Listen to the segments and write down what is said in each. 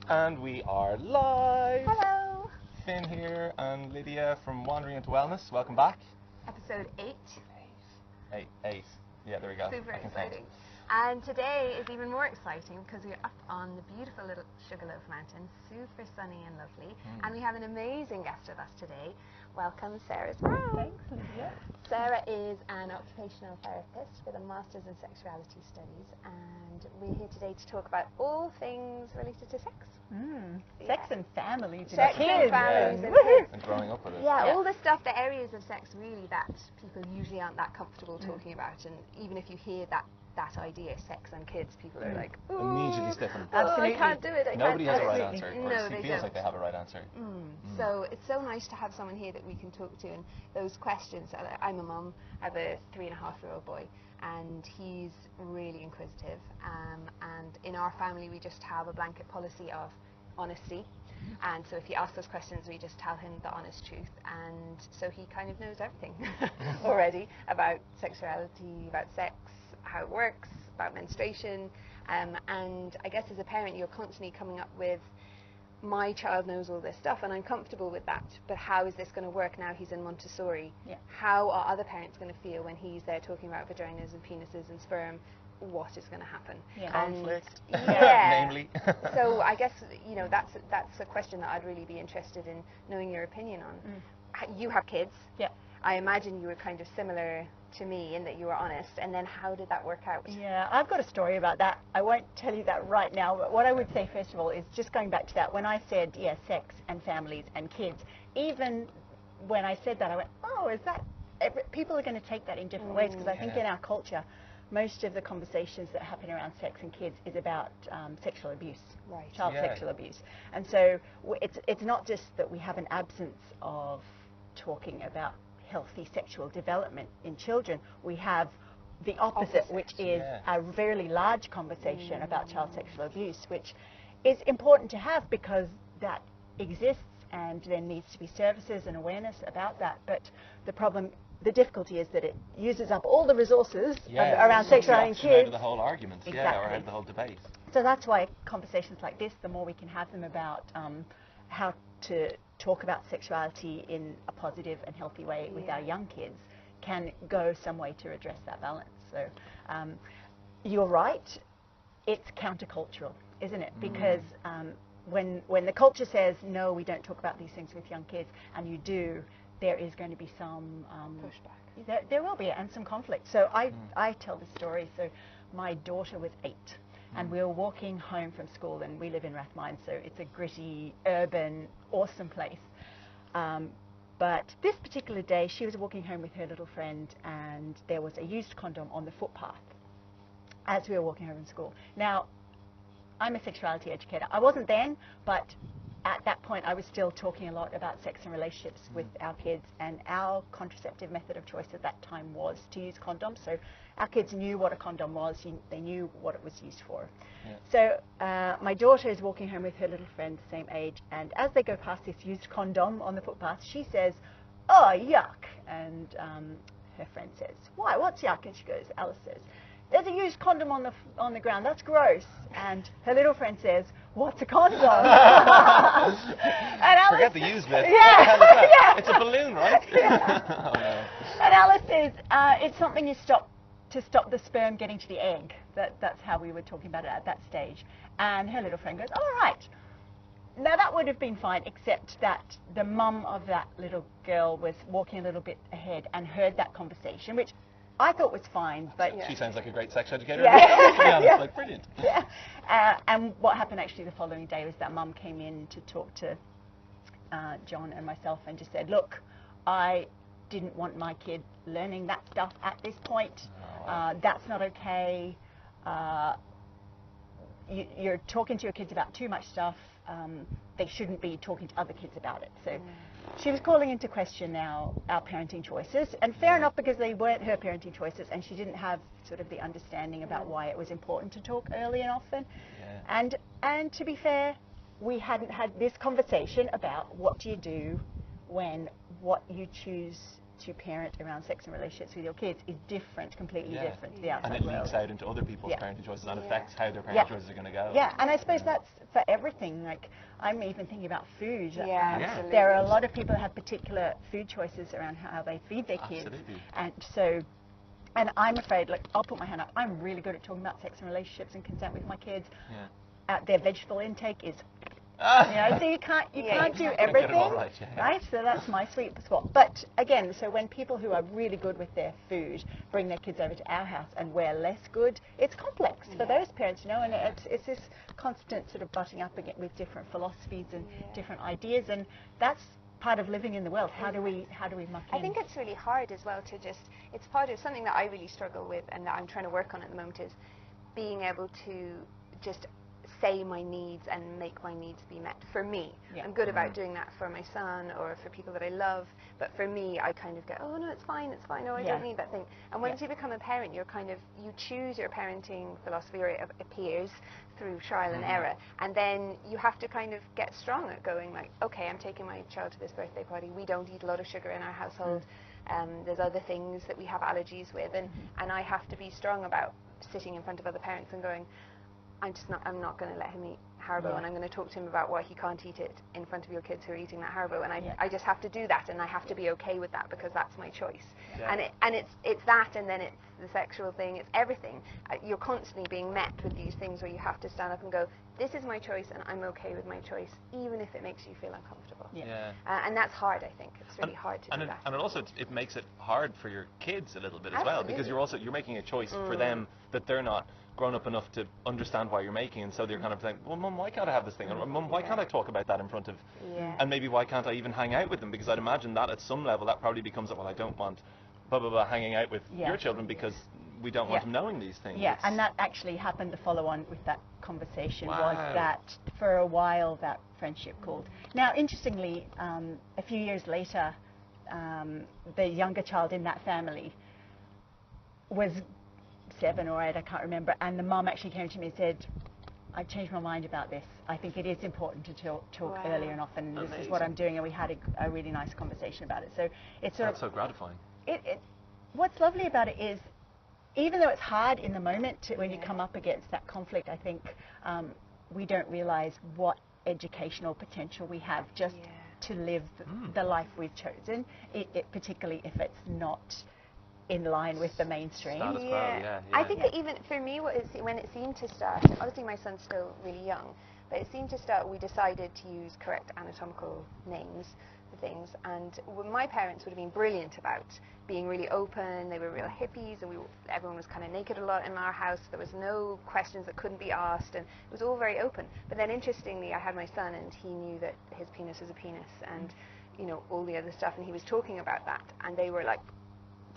And we are live! Hello! Finn here and Lydia from Wandering into Wellness. Welcome back. Episode 8. Eight. Yeah, there we go. Super exciting. And today is even more exciting because we're up on the beautiful little Sugarloaf Mountain, super sunny and lovely. And we have an amazing guest with us today. Welcome, Sarah Sproule. Thanks, Lydia. Sarah is an occupational therapist with a Master's in Sexuality Studies, and we're here today to talk about all things related to sex. Sex and families Sex and kids. and families and kids. And growing up with it. Yeah, all the stuff, the areas of sex really that people usually aren't that comfortable talking about, and even if you hear that idea, sex and kids, people are like, ooh, immediately stiffen. Absolutely. I can't do it. Nobody has a right Absolutely. answer, or No, he they feels don't. like they have a right answer. So it's so nice to have someone here that we can talk to, and those questions. I'm a mum. I have a 3.5-year-old boy, and he's really inquisitive. And in our family, we just have a blanket policy of honesty. And so if he asks us questions, we just tell him the honest truth. And so he kind of knows everything already about sexuality, about sex, how it works, about menstruation. And I guess as a parent, you're constantly coming up with, my child knows all this stuff and I'm comfortable with that, but how is this going to work now he's in Montessori? Yeah. How are other parents going to feel when he's there talking about vaginas and penises and sperm? What is going to happen? Yeah. Conflict. Yeah. Namely. So I guess, you know, that's a question that I'd really be interested in knowing your opinion on. You have kids. Yeah. I imagine you were kind of similar to me in that you were honest, and then how did that work out? Yeah, I've got a story about that. I won't tell you that right now, but what I would say first of all is just going back to that, when I said, yeah, sex and families and kids, even when I said that, I went, oh, is that, people are going to take that in different ways, because I think in our culture, most of the conversations that happen around sex and kids is about sexual abuse, child sexual abuse. And so it's not just that we have an absence of talking about healthy sexual development in children, we have the opposite, which is a very large conversation about child sexual abuse, which is important to have because that exists and there needs to be services and awareness about that. But the difficulty is that it uses up all the resources around sexuality in kids. Out of the whole argument, or out of the whole debate. So that's why conversations like this, the more we can have them about how to talk about sexuality in a positive and healthy way with our young kids, can go some way to address that balance. So you're right, it's countercultural, isn't it? Because when the culture says, no, we don't talk about these things with young kids, and you do, there is going to be some pushback. There will be, and some conflict. So I tell this story. So my daughter was 8. And we were walking home from school, and we live in Rathmines, so it's a gritty, urban, awesome place. But this particular day, she was walking home with her little friend, and there was a used condom on the footpath as we were walking home from school. Now, I'm a sexuality educator. I wasn't then, but at that point, I was still talking a lot about sex and relationships with our kids, and our contraceptive method of choice at that time was to use condoms. So our kids knew what a condom was, they knew what it was used for. So my daughter is walking home with her little friend, the same age, and as they go past this used condom on the footpath, she says, oh, yuck. And her friend says, why, what's yuck? And she goes, Alice says, there's a used condom on the ground, that's gross. And her little friend says, what's a condom? And Alice, forget the used bit. Yeah. It's a balloon, right? Oh, no. And Alice says, it's something to stop the sperm getting to the egg. That's how we were talking about it at that stage. And her little friend goes, all right. Now that would have been fine, except that the mum of that little girl was walking a little bit ahead and heard that conversation, which I thought was fine, but she sounds like a great sex educator. Like brilliant. And what happened actually the following day was that mum came in to talk to John and myself and just said, look, I didn't want my kid learning that stuff at this point. That's not okay. You're talking to your kids about too much stuff. They shouldn't be talking to other kids about it. So she was calling into question now our parenting choices, and fair enough, because they weren't her parenting choices, and she didn't have sort of the understanding about why it was important to talk early and often. And to be fair, we hadn't had this conversation about what do you do when what you choose to parent around sex and relationships with your kids is different, completely different to the outside And it world. leaks out into other people's parenting choices and affects how their parenting choices are going to go. Yeah, and I suppose that's for everything. Like, I'm even thinking about food. Absolutely. There are a lot of people who have particular food choices around how they feed their kids. Absolutely. And so, and I'm afraid, like, I'll put my hand up, I'm really good at talking about sex and relationships and consent with my kids. Their vegetable intake is, so you can't do everything, right? So that's my sweet spot. But again, so when people who are really good with their food bring their kids over to our house and we're less good, it's complex for those parents, and it's this constant sort of butting up again with different philosophies and different ideas, and that's part of living in the world. How do we muck in? I think it's really hard as well to just, it's part of something that I really struggle with and that I'm trying to work on at the moment, is being able to just say my needs and make my needs be met for me. I'm good about doing that for my son or for people that I love, but for me I kind of go, oh no, it's fine, oh I don't need that thing. And once you become a parent, you're kind of, you choose your parenting philosophy, or it appears through trial and error, and then you have to kind of get strong at going like, okay, I'm taking my child to this birthday party, we don't eat a lot of sugar in our household, there's other things that we have allergies with, and I have to be strong about sitting in front of other parents and going, I'm not going to let him eat Haribo, and I'm going to talk to him about why he can't eat it in front of your kids who are eating that Haribo, and I just have to do that, and I have to be okay with that because that's my choice. And it's that, and then it's the sexual thing, it's everything. You're constantly being met with these things where you have to stand up and go, this is my choice and I'm okay with my choice, even if it makes you feel uncomfortable. And that's hard, I think. It's really hard to do that. And it also it makes it hard for your kids a little bit as well, because you're making a choice for them that they're not grown up enough to understand why you're making, and so they're kind of like, well, Mum, why can't I have this thing? Or Mum, why can't I talk about that in front of, and maybe why can't I even hang out with them? Because I'd imagine that at some level that probably becomes, well, I don't want blah blah blah hanging out with your children because we don't want them knowing these things. And that actually happened, the follow on with that conversation was that for a while that friendship cooled. Now interestingly, a few years later, the younger child in that family was 7 or 8, I can't remember, and the mum actually came to me and said, I changed my mind about this. I think it is important to talk early and often. This is what I'm doing, and we had a really nice conversation about it. So it's That's so gratifying. What's lovely about it is, even though it's hard in the moment when you come up against that conflict, I think we don't realize what educational potential we have just to live the life we've chosen, particularly if it's not in line with the mainstream. I think that even for me, when it seemed to start, obviously my son's still really young, but it seemed to start, we decided to use correct anatomical names for things, and my parents would have been brilliant about being really open. They were real hippies, and everyone was kind of naked a lot in our house. There was no questions that couldn't be asked, and it was all very open. But then interestingly, I had my son, and he knew that his penis was a penis, and all the other stuff, and he was talking about that, and they were like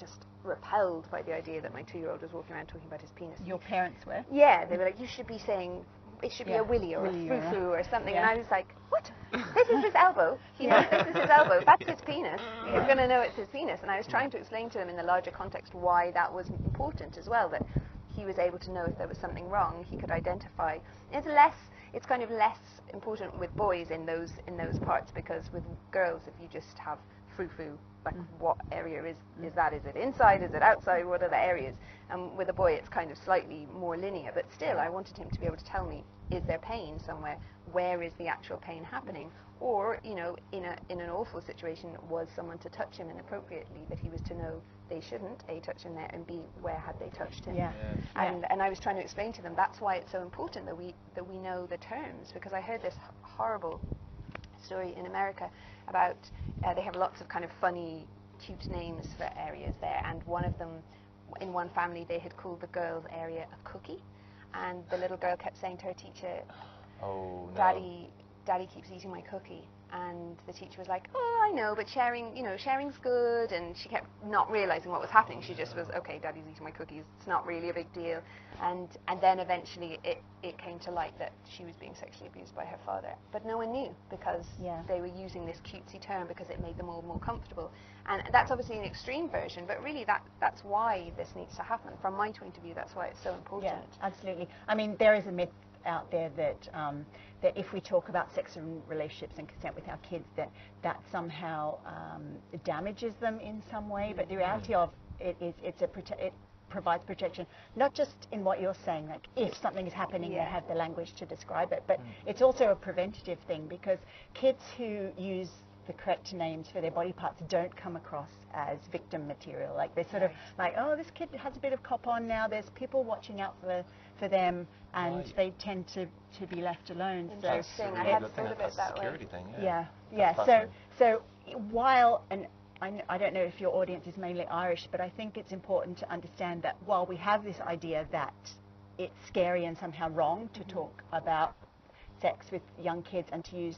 just repelled by the idea that my 2-year-old was walking around talking about his penis. Your parents were? Yeah, they were like, you should be saying, it should be a willy or a foo-foo or something. And I was like, what? This is his elbow. This is his elbow. That's his penis. You're going to know it's his penis. And I was trying to explain to him in the larger context why that was important as well, that he was able to know if there was something wrong, he could identify. It's kind of less important with boys in those parts, because with girls, if you just have frou-frou, like what area is that? Is it inside? Is it outside? What are the areas? With a boy, it's kind of slightly more linear, but still, I wanted him to be able to tell me, is there pain somewhere? Where is the actual pain happening? Or, in an awful situation, was someone to touch him inappropriately, that he was to know they shouldn't, A, touch him there, and B, where had they touched him? And I was trying to explain to them, that's why it's so important that we know the terms, because I heard this horrible story in America about they have lots of kind of funny, cute names for areas there, and one of them, in one family, they had called the girl's area a cookie, and the little girl kept saying to her teacher, Daddy keeps eating my cookie. And the teacher was like, oh, I know, but sharing's good. And she kept not realizing what was happening. She just was, okay, Daddy's eating my cookies. It's not really a big deal. And then eventually it came to light that she was being sexually abused by her father. But no one knew, because they were using this cutesy term because it made them all more comfortable. And that's obviously an extreme version, but really that's why this needs to happen. From my point of view, that's why it's so important. Yeah, absolutely. I mean, there is a myth out there that that if we talk about sex and relationships and consent with our kids, that somehow damages them in some way. But the reality of it is it provides protection, not just in what you're saying, like if something is happening, they have the language to describe it, but it's also a preventative thing, because kids who use the correct names for their body parts don't come across as victim material. Like they're sort of like, oh, this kid has a bit of cop on now, there's people watching out for them, and they tend to be left alone. Interesting. I hadn't thought of it that way. Security thing. So while, and I don't know if your audience is mainly Irish, but I think it's important to understand that while we have this idea that it's scary and somehow wrong to talk about sex with young kids and to use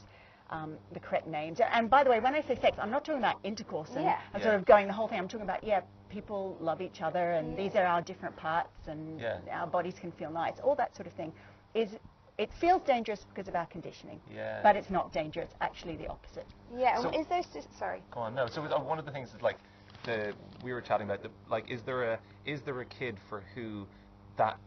the correct names. And by the way, when I say sex, I'm not talking about intercourse and I'm sort of going the whole thing. I'm talking about, people love each other, and these are our different parts, and our bodies can feel nice. All that sort of thing it feels dangerous because of our conditioning, but it's not dangerous. Actually, the opposite. Yeah. So is there? Sorry. Go on. No. So one of the things is like we were chatting about is there a kid for who that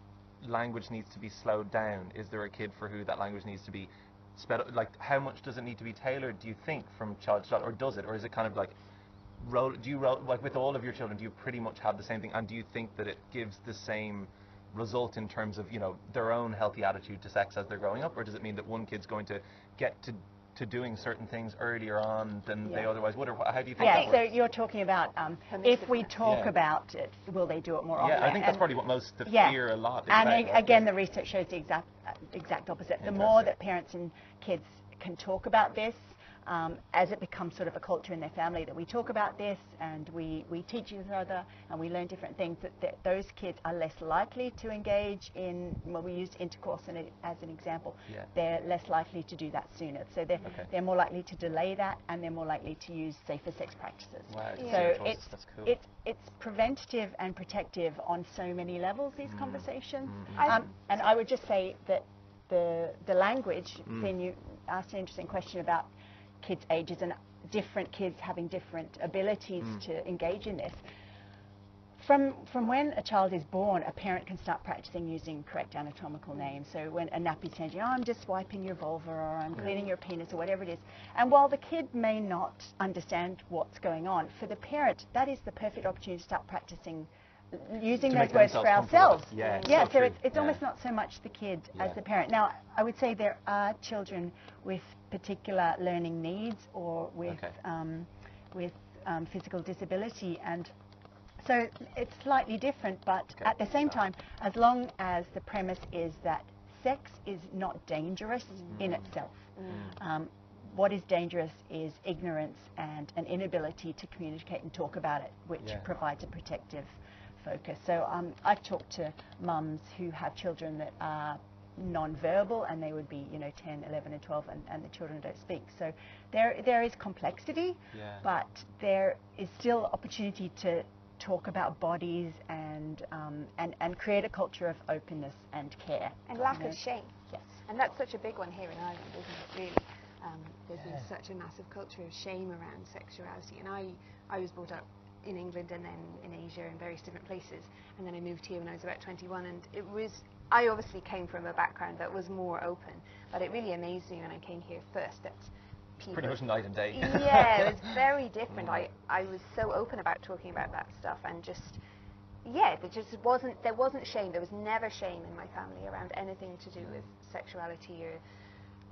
language needs to be slowed down? Is there a kid for who that language needs to be sped up? Like, how much does it need to be tailored, do you think, from child to child, or does it, or is it kind of like like with all of your children, do you pretty much have the same thing, and do you think that it gives the same result in terms of their own healthy attitude to sex as they're growing up, or does it mean that one kid's going to get to doing certain things earlier on than they otherwise would, or how do you think that works? So you're talking about if we talk about it, will they do it more often? I think that's probably what most fear a lot is. And again, the research shows the exact opposite. The more that parents and kids can talk about this, as it becomes sort of a culture in their family that we talk about this and we teach each other and we learn different things, that those kids are less likely to engage in, we used intercourse as an example, they're less likely to do that sooner. So they're more likely to delay that, and they're more likely to use safer sex practices. Wow, so that's cool. it's preventative and protective on so many levels, these conversations. And I would just say that the language, then you asked an interesting question about kids' ages and different kids having different abilities to engage in this. From when a child is born, a parent can start practicing using correct anatomical names. So when a nappy's changing, I'm just wiping your vulva, or I'm cleaning your penis, or whatever it is. And while the kid may not understand what's going on, for the parent, that is the perfect opportunity to start practicing using those words for ourselves. So it's almost not so much the kid as the parent. Now, I would say there are children with particular learning needs or with physical disability, and so it's slightly different, but at the same time, as long as the premise is that sex is not dangerous in itself. What is dangerous is ignorance and an inability to communicate and talk about it, which provides a protective focus. So I've talked to mums who have children that are non-verbal, and they would be 10, 11 and 12, and the children don't speak. So there is complexity, but there is still opportunity to talk about bodies and create a culture of openness and care. And lack of shame. Yes. And that's such a big one here in Ireland, isn't it, really? There's been such a massive culture of shame around sexuality. And I was brought up in England and then in Asia and various different places, and then I moved here when I was about 21, and I obviously came from a background that was more open, but it really amazed me when I came here first that people... Pretty much night and day. It was very different. I was so open about talking about that stuff, and just, there wasn't shame. There was never shame in my family around anything to do with sexuality or...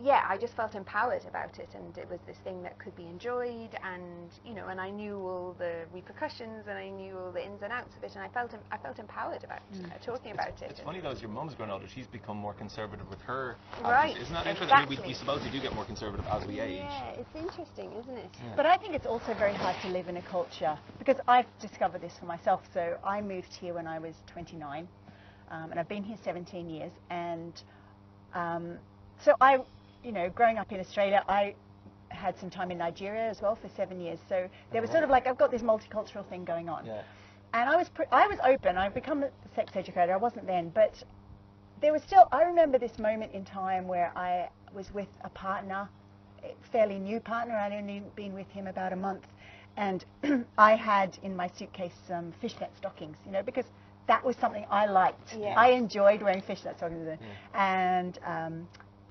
I just felt empowered about it, and it was this thing that could be enjoyed, and and I knew all the repercussions, and I knew all the ins and outs of it, and I felt empowered about talking about it. It's funny though, as your mum's grown older, she's become more conservative with her. Right. Isn't that interesting? I mean, we supposedly do get more conservative as we age. Yeah, it's interesting, isn't it? Yeah. But I think it's also very hard to live in a culture, because I've discovered this for myself. So I moved here when I was 29, and I've been here 17 years, and so growing up in Australia, I had some time in Nigeria as well for 7 years. So there was sort of like, I've got this multicultural thing going on. Yeah. And I was open. I've become a sex educator. I wasn't then, but there was still, I remember this moment in time where I was with a partner, a fairly new partner. I'd only been with him about a month. And I had in my suitcase some fishnet stockings, because that was something I liked. Yeah. I enjoyed wearing fishnets. And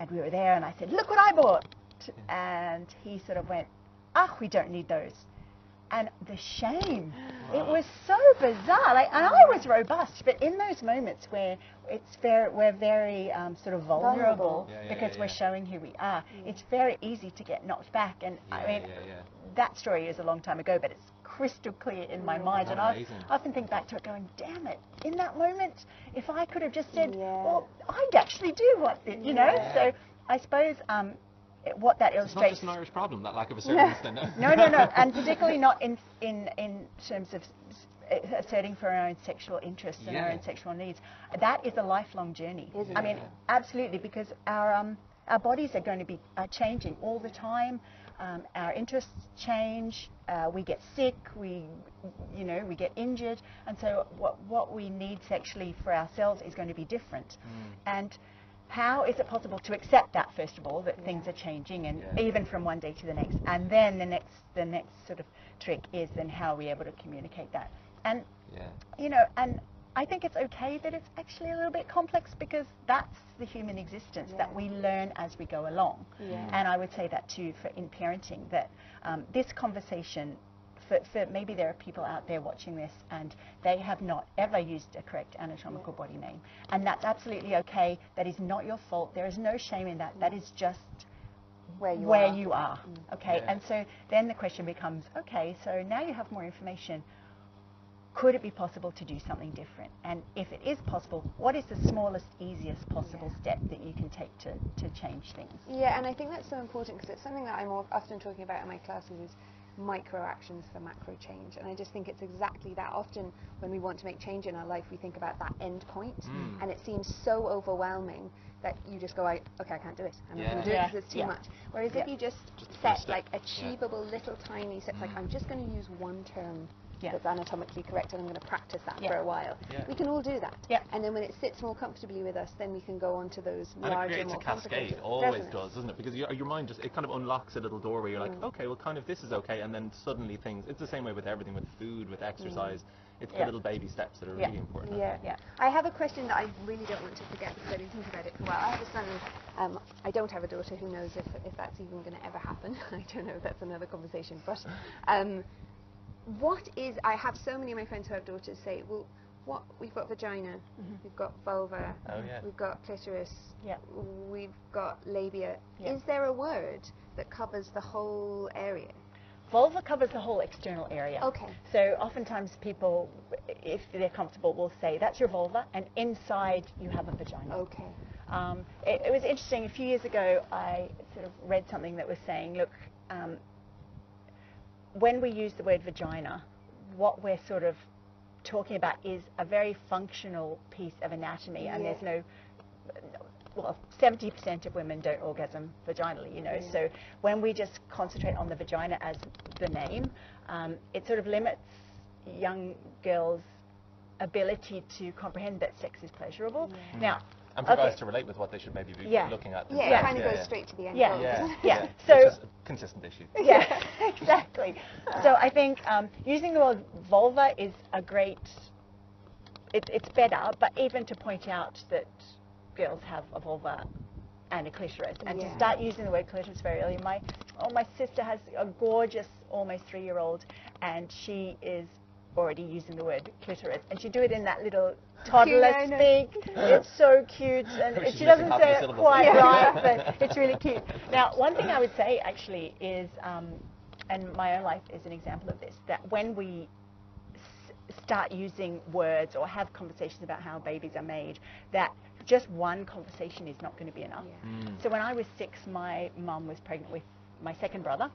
we were there, and I said, look what I bought. And he sort of went, we don't need those. And the shame, it was so bizarre. And I was robust, but in those moments where we're very sort of vulnerable because we're showing who we are, it's very easy to get knocked back. And I mean, that story is a long time ago, but it's crystal clear in my mind. And I often think back to it going, damn it, in that moment, if I could have just said, well, I'd actually do what, you know? So I suppose what that illustrates. It's not just an Irish problem, that lack of assertiveness. No, and particularly not in terms of asserting for our own sexual interests and our own sexual needs. That is a lifelong journey. I mean, absolutely, because our bodies are going to be changing all the time. Our interests change. We get sick. We get injured, and so what we need sexually for ourselves is going to be different. And how is it possible to accept that, first of all, that things are changing, and even from one day to the next? And then the next sort of trick is then how are we able to communicate that? And and I think it's okay that it's actually a little bit complex, because that's the human existence, that we learn as we go along. And I would say that too in parenting, that this conversation, for maybe there are people out there watching this and they have not ever used a correct anatomical body name, and that's absolutely okay. That is not your fault. There is no shame in that. That is just where you are. Okay, and so then the question becomes, okay, so now you have more information. Could it be possible to do something different? And if it is possible, what is the smallest, easiest possible step that you can take to change things? Yeah, and I think that's so important, because it's something that I'm often talking about in my classes is micro actions for macro change. And I just think it's exactly that. Often when we want to make change in our life, we think about that end point, and it seems so overwhelming that you just go, okay, I can't do it. I'm not going to do it because it's too much. Whereas if you just set like achievable little tiny steps, like I'm just going to use one term that's anatomically correct, and I'm going to practice that for a while. We can all do that. And then when it sits more comfortably with us, then we can go on to those larger, more complicated. It always does, doesn't it? Because your mind just, it kind of unlocks a little door where you're like, okay, well, kind of this is okay, and then suddenly things, it's the same way with everything, with food, with exercise. It's the little baby steps that are really important. I have a question that I really don't want to forget, because I've been thinking about it for a while. I have a son, I don't have a daughter. Who knows if that's even going to ever happen. I don't know, that's another conversation. But I have so many of my friends who have daughters say, well, we've got vagina, we've got vulva, we've got clitoris, we've got labia. Is there a word that covers the whole area? Vulva covers the whole external area. Okay. So oftentimes people, if they're comfortable, will say, that's your vulva, and inside you have a vagina. Okay. It was interesting, a few years ago I sort of read something that was saying, look, when we use the word vagina, what we're sort of talking about is a very functional piece of anatomy, and there's no, well, 70% of women don't orgasm vaginally, you know, so when we just concentrate on the vagina as the name, it sort of limits young girls' ability to comprehend that sex is pleasurable. Now, and for guys to relate with what they should maybe be looking at. It kind of goes straight to the end goal. So it's just a consistent issue. Exactly. So I think using the word vulva is a great, it's better, but even to point out that girls have a vulva and a clitoris, and to start using the word clitoris very early. My sister has a gorgeous, almost 3-year-old, and she is already using the word clitoris, and she do it in that little toddler speak. It's so cute, and she doesn't say it quite right, but it's really cute. Now, one thing I would say actually is, and my own life is an example of this, that when we start using words or have conversations about how babies are made, that just one conversation is not going to be enough. So when I was 6, my mum was pregnant with my second brother,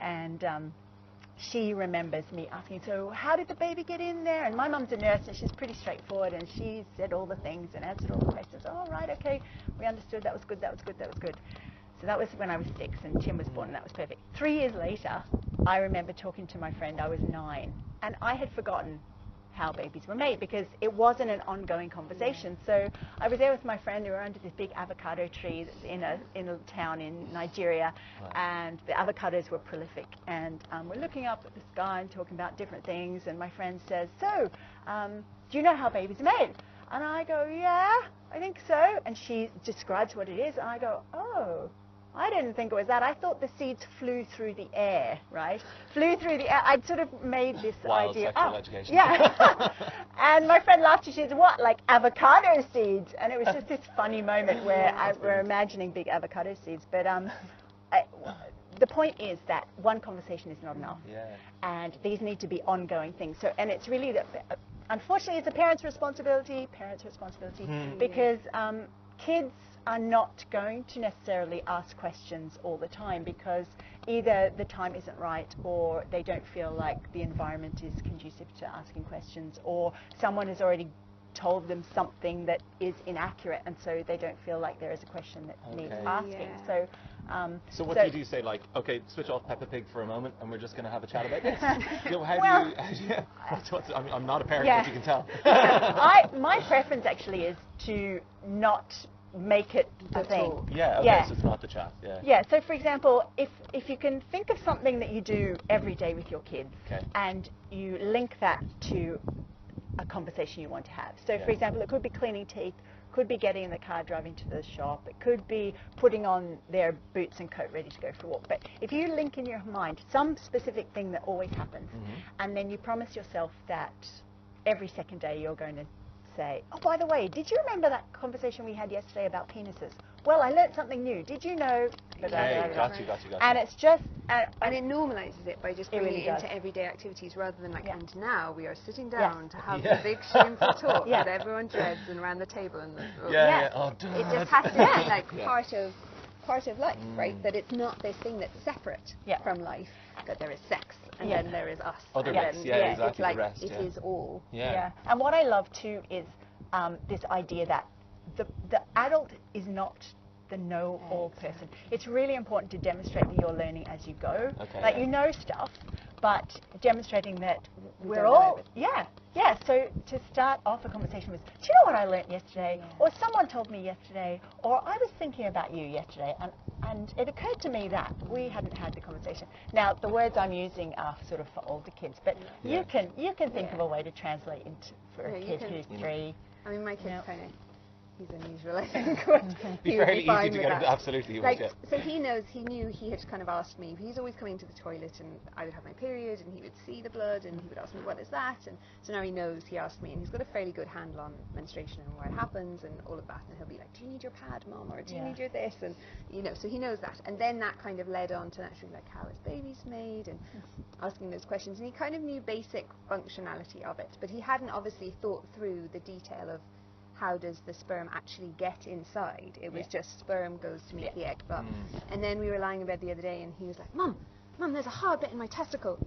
and she remembers me asking, so how did the baby get in there? And my mum's a nurse, and she's pretty straightforward, and she said all the things and answered all the questions. Oh, right, okay, we understood, that was good, that was good, that was good. So that was when I was 6, and Tim was born, and that was perfect. 3 years later, I remember talking to my friend, I was 9, and I had forgotten how babies were made, because it wasn't an ongoing conversation. So I was there with my friend. We were under this big avocado tree that's in a town in Nigeria, and the avocados were prolific. And we're looking up at the sky and talking about different things. And my friend says, "So, do you know how babies are made?" And I go, "Yeah, I think so." And she describes what it is, and I go, "Oh, I didn't think it was that. I thought the seeds flew through the air, right? Flew through the air." I'd sort of made this Wild idea. sexual education. Yeah. And my friend laughed. She said, "What, like avocado seeds?" And it was just this funny moment where we're imagining big avocado seeds. But the point is that one conversation is not enough. Yeah. And these need to be ongoing things. So, and it's really, unfortunately, it's a parent's responsibility, because kids are not going to necessarily ask questions all the time, because either the time isn't right, or they don't feel like the environment is conducive to asking questions, or someone has already told them something that is inaccurate, and so they don't feel like there is a question that needs asking. Yeah. So what do you do? Say, like, okay, switch off Peppa Pig for a moment, and we're just going to have a chat about this. I'm not a parent, as you can tell. My preference actually is to not make it the thing. Yeah, okay, so it's not the chat. Yeah, so for example, if you can think of something that you do every day with your kids, and you link that to a conversation you want to have. So for example, it could be cleaning teeth, could be getting in the car, driving to the shop, it could be putting on their boots and coat ready to go for a walk. But if you link in your mind some specific thing that always happens, and then you promise yourself that every second day you're going to say, "Oh, by the way, did you remember that conversation we had yesterday about penises? Well, I learned something new. Did you know?" Got you. And it's just... and it normalizes it by just bringing it into everyday activities, rather than like, and now we are sitting down to have the big shameful talk that everyone dreads and around the table. And it just has to be like part of life, right? That it's not this thing that's separate from life, that there is sex, and then there is us. Other bits, exactly, it's like, the rest, it is all. Yeah. And what I love too is this idea that the adult is not the know-all person. It's really important to demonstrate that you're learning as you go. Like you know stuff, but demonstrating that we're all... So to start off a conversation with, "Do you know what I learned yesterday?" Or "Someone told me yesterday," or "I was thinking about you yesterday, and it occurred to me that..." We hadn't had the conversation. Now, the words I'm using are sort of for older kids, but you can think of a way to translate into for a kid who's 3. I mean, my kid's kind of... He's unusual, I think. Be fairly easy to get him. Absolutely, he like, would. So he knew he had kind of asked me. He's always coming to the toilet, and I would have my period, and he would see the blood, and he would ask me, "What is that?" And so now he knows. He asked me, and he's got a fairly good handle on menstruation and why it happens and all of that. And he'll be like, "Do you need your pad, Mom?" Or "Do you need your this?" And so he knows that. And then that kind of led on to naturally like, how is babies made, and asking those questions. And he kind of knew basic functionality of it, but he hadn't obviously thought through the detail of how does the sperm actually get inside. It was just sperm goes to meet the egg. But and then we were lying in bed the other day, and he was like, Mum, there's a hard bit in my testicle."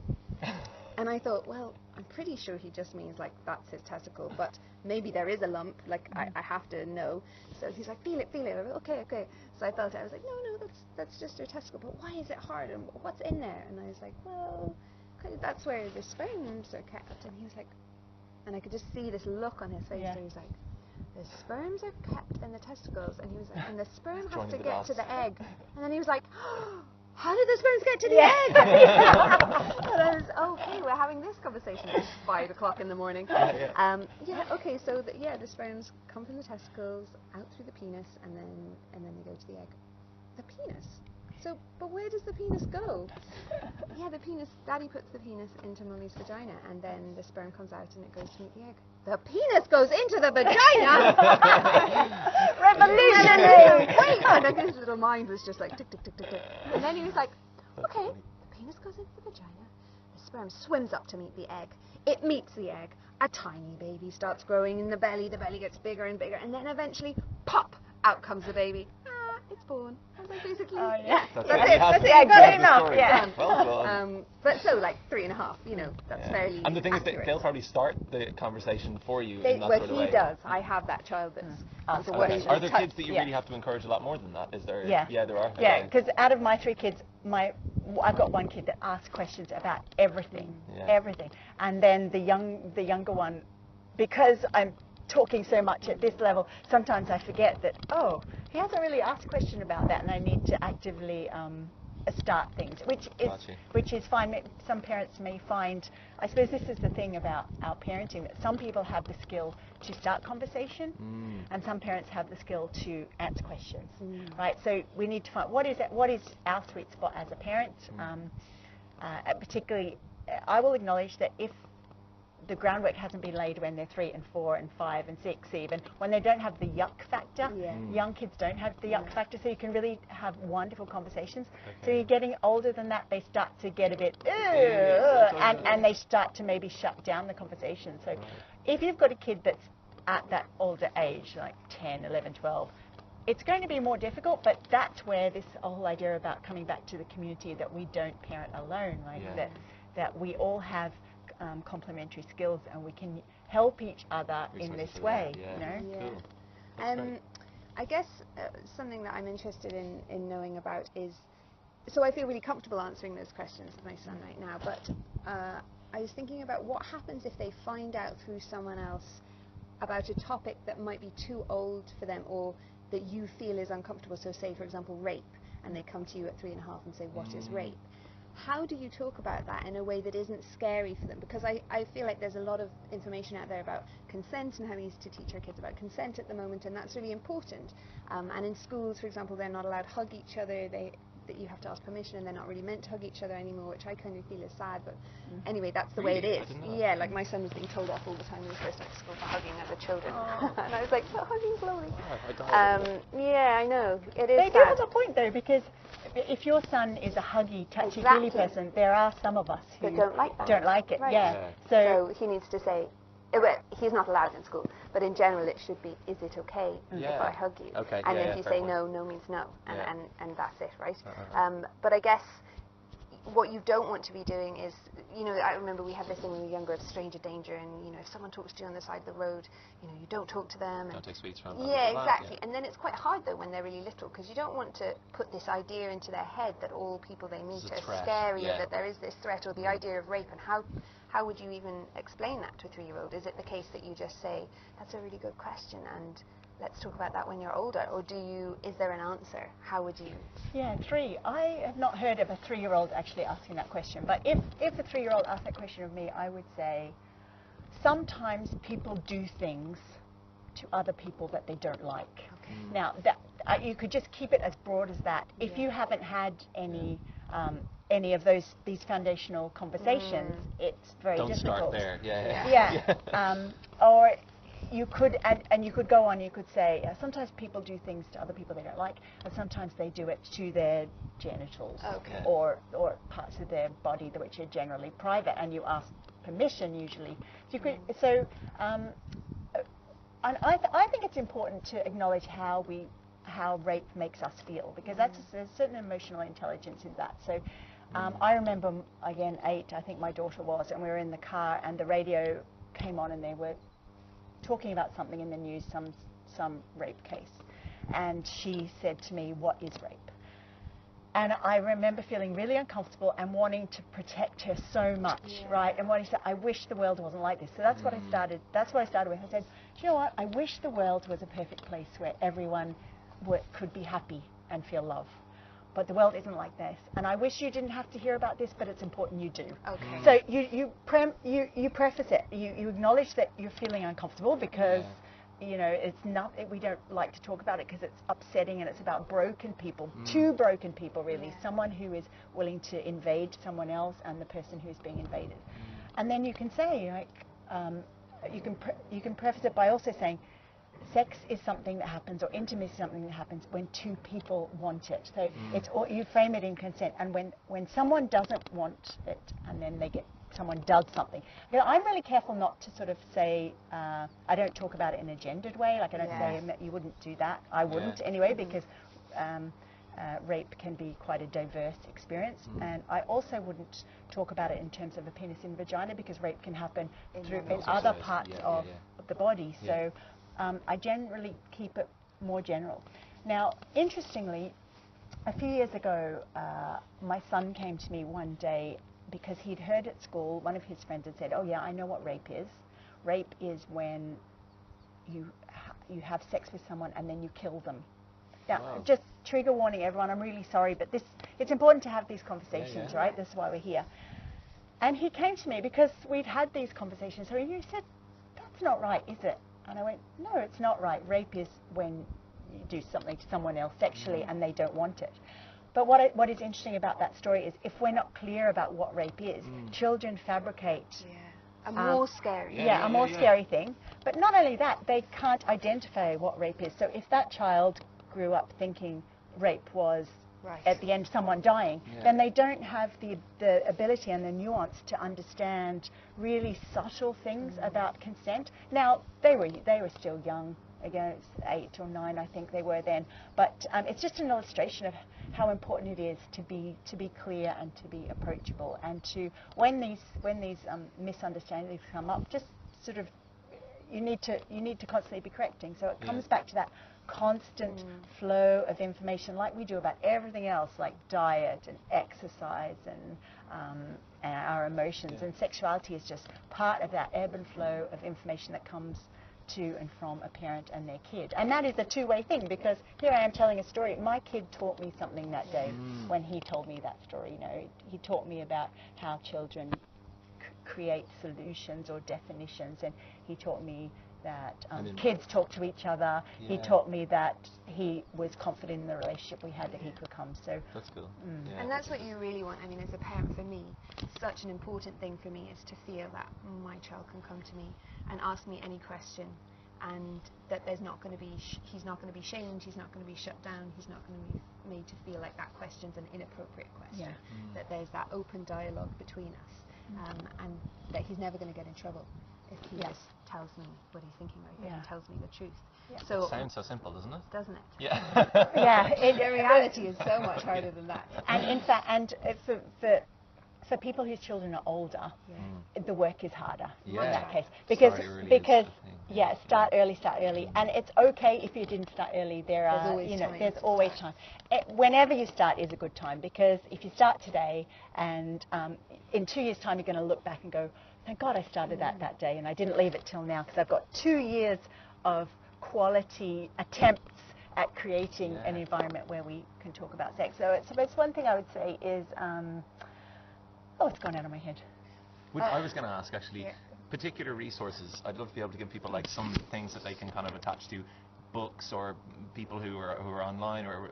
And I thought, well, I'm pretty sure he just means like that's his testicle, but maybe there is a lump, like I have to know. So he's like, feel it. I was like, okay. So I felt it. I was like, no, that's just your testicle, but why is it hard, and what's in there? And I was like, well, that's where the sperms are kept. And he was like, and I could just see this look on his face. So he was like, "The sperms are kept in the testicles," and he was like, "and the sperm has to get to the egg." And then he was like, "How did the sperms get to the egg?" And I was, okay, we're having this conversation at 5 o'clock in the morning. Okay, so the sperms come from the testicles out through the penis, and then they go to the egg. The penis. So, but where does the penis go? The penis. Daddy puts the penis into Mummy's vagina, and then the sperm comes out and it goes to meet the egg. The penis goes into the vagina. Revolutionary. Wait, and like his little mind was just like tick tick tick tick tick. And then he was like, okay, the penis goes into the vagina. The sperm swims up to meet the egg. It meets the egg. A tiny baby starts growing in the belly. The belly gets bigger and bigger, and then eventually, pop! Out comes the baby. It's born. And like basically, that's it. That's it. I got enough. Yeah. Well done. But so like 3.5. That's fairly. And the thing accurate. is, they'll probably start the conversation for you. He does. I have that child that's. Are there kids that you really have to encourage a lot more than that? Is there? Yeah. Yeah, there are. Yeah, because out of my 3 kids, my I've got one kid that asks questions about everything, Yeah. everything. And then the younger one, because I'm talking so much at this level, sometimes I forget that, oh, he hasn't really asked a question about that, and I need to actively start things, which is fine. Some parents may find, I suppose this is the thing about our parenting, that some people have the skill to start conversation, and some parents have the skill to answer questions, right? So we need to find what is our sweet spot as a parent. Particularly, I will acknowledge that if the groundwork hasn't been laid when they're 3 and 4 and 5 and 6 even, when they don't have the yuck factor. Young kids don't have the yuck factor, so you can really have wonderful conversations. So you're getting older than that, they start to get a bit, and they start to maybe shut down the conversation. So if you've got a kid that's at that older age, like 10, 11, 12, it's going to be more difficult, but that's where this whole idea about coming back to the community, that we don't parent alone, right? That we all have complementary skills, and we can help each other in this way. Cool. I guess something that I'm interested in knowing about is, so I feel really comfortable answering those questions with my son right now, but I was thinking about what happens if they find out through someone else about a topic that might be too old for them, or that you feel is uncomfortable. So say, for example, rape, and they come to you at 3.5 and say, what is rape? How do you talk about that in a way that isn't scary for them? Because I feel like there's a lot of information out there about consent and how we need to teach our kids about consent at the moment, and that's really important. And in schools, for example, they're not allowed to hug each other. That you have to ask permission, and they're not really meant to hug each other anymore, which I kind of feel is sad. But anyway, that's the way it is. Yeah, like my son was being told off all the time when he first went to school for hugging other children. And I was like, stop hugging slowly. Yeah, I know. It is They sad. do have a point, though, because if your son is a huggy, touchy-feely person, there are some of us who don't like that. Don't like it. Right. So he needs to say, well, he's not allowed in school, but in general it should be, is it okay if I hug you? Okay. And if you say no, no means no, and that's it, right? But I guess what you don't want to be doing is, I remember we had this thing when we were younger of stranger danger, and if someone talks to you on the side of the road, you don't talk to them. Don't take sweets from them. Yeah, exactly. And then it's quite hard though when they're really little, because you don't want to put this idea into their head that all people they meet are scary, or that there is this threat, or the idea of rape. And how would you even explain that to a 3-year-old? Is it the case that you just say, that's a really good question, and let's talk about that when you're older? Or is there an answer? How would you? Yeah, 3. I have not heard of a 3-year-old actually asking that question. But if a 3-year-old asked that question of me, I would say, sometimes people do things to other people that they don't like. Okay. Now, that you could just keep it as broad as that. If you haven't had any of these foundational conversations, it's very difficult. Don't start there. Or you could, and you could go on, you could say, sometimes people do things to other people they don't like, and sometimes they do it to their genitals, or parts of their body which are generally private, and you ask permission usually. And I think it's important to acknowledge how rape makes us feel, because there's a certain emotional intelligence in that. So I remember, again, 8, I think my daughter was, and we were in the car, and the radio came on, and they were talking about something in the news, some rape case, and she said to me, what is rape? And I remember feeling really uncomfortable and wanting to protect her so much, right? And wanting to say, I wish the world wasn't like this. So that's what I started. That's what I started with. I said, you know what? I wish the world was a perfect place where everyone could be happy and feel love. But the world isn't like this. And I wish you didn't have to hear about this, but it's important you do. Okay. So you preface it. You acknowledge that you're feeling uncomfortable because it's not. We don't like to talk about it because it's upsetting, and it's about broken people, 2 broken people really. Someone who is willing to invade someone else, and the person who's being invaded. And then you can say, like, you can preface it by also saying, sex is something that happens, or intimacy is something that happens when 2 people want it. So you frame it in consent. And when someone doesn't want it, and then someone does something. I'm really careful not to sort of say, I don't talk about it in a gendered way. Like I don't say you wouldn't do that. I wouldn't anyway, because rape can be quite a diverse experience. And I also wouldn't talk about it in terms of a penis in vagina, because rape can happen in other parts of the body. So I generally keep it more general. Now, interestingly, A few years ago, my son came to me one day because he'd heard at school, one of his friends had said, oh yeah, I know what rape is. Rape is when you have sex with someone and then you kill them. Now, Wow. just trigger warning everyone, I'm really sorry, but it's important to have these conversations, right? This is why we're here. And he came to me because we'd had these conversations. So he said, that's not right, is it? And I went, no, it's not right. Rape is when you do something to someone else sexually and they don't want it. But what is interesting about that story is if we're not clear about what rape is, children fabricate a more scary. a more scary thing. But not only that, they can't identify what rape is. So if that child grew up thinking rape was at the end someone dying, then they don't have the ability and the nuance to understand really subtle things about consent. Now, they were still young. Again, it's 8 or 9, I think they were then. But it's just an illustration of how important it is to be clear and to be approachable, and to when these misunderstandings come up, just sort of you need to constantly be correcting. So it comes back to that constant flow of information, like we do about everything else, like diet and exercise and our emotions. And sexuality is just part of that ebb and flow of information that comes to and from a parent and their kid. And that is a two-way thing, because here I am telling a story. My kid taught me something that day when he told me that story. You know, he taught me about how children create solutions or definitions, and he taught me that kids talk to each other. He taught me that he was confident in the relationship we had, that he could come. So that's cool. And that's what you really want. I mean, as a parent, for me, such an important thing for me is to feel that my child can come to me and ask me any question, and that there's not going to be he's not going to be shamed, he's not going to be shut down, he's not going to be made to feel like that question's an inappropriate question. That there's that open dialogue between us, and that he's never going to get in trouble if he just tells me what he's thinking right there and tells me the truth. So it sounds so simple, doesn't it? Doesn't it? Yeah. The reality is so much harder than that. And in fact, for people whose children are older, the work is harder in that case, because start early, and it's okay if you didn't start early. There's always time. Whenever you start is a good time, because if you start today and in 2 years' time you're going to look back and go, thank God I started that day and I didn't leave it till now, because I've got 2 years of quality attempts at creating an environment where we can talk about sex. So it's one thing I would say is, it's gone out of my head. I was going to ask, actually, particular resources. I'd love to be able to give people like some things that they can kind of attach to, books or people who are online, or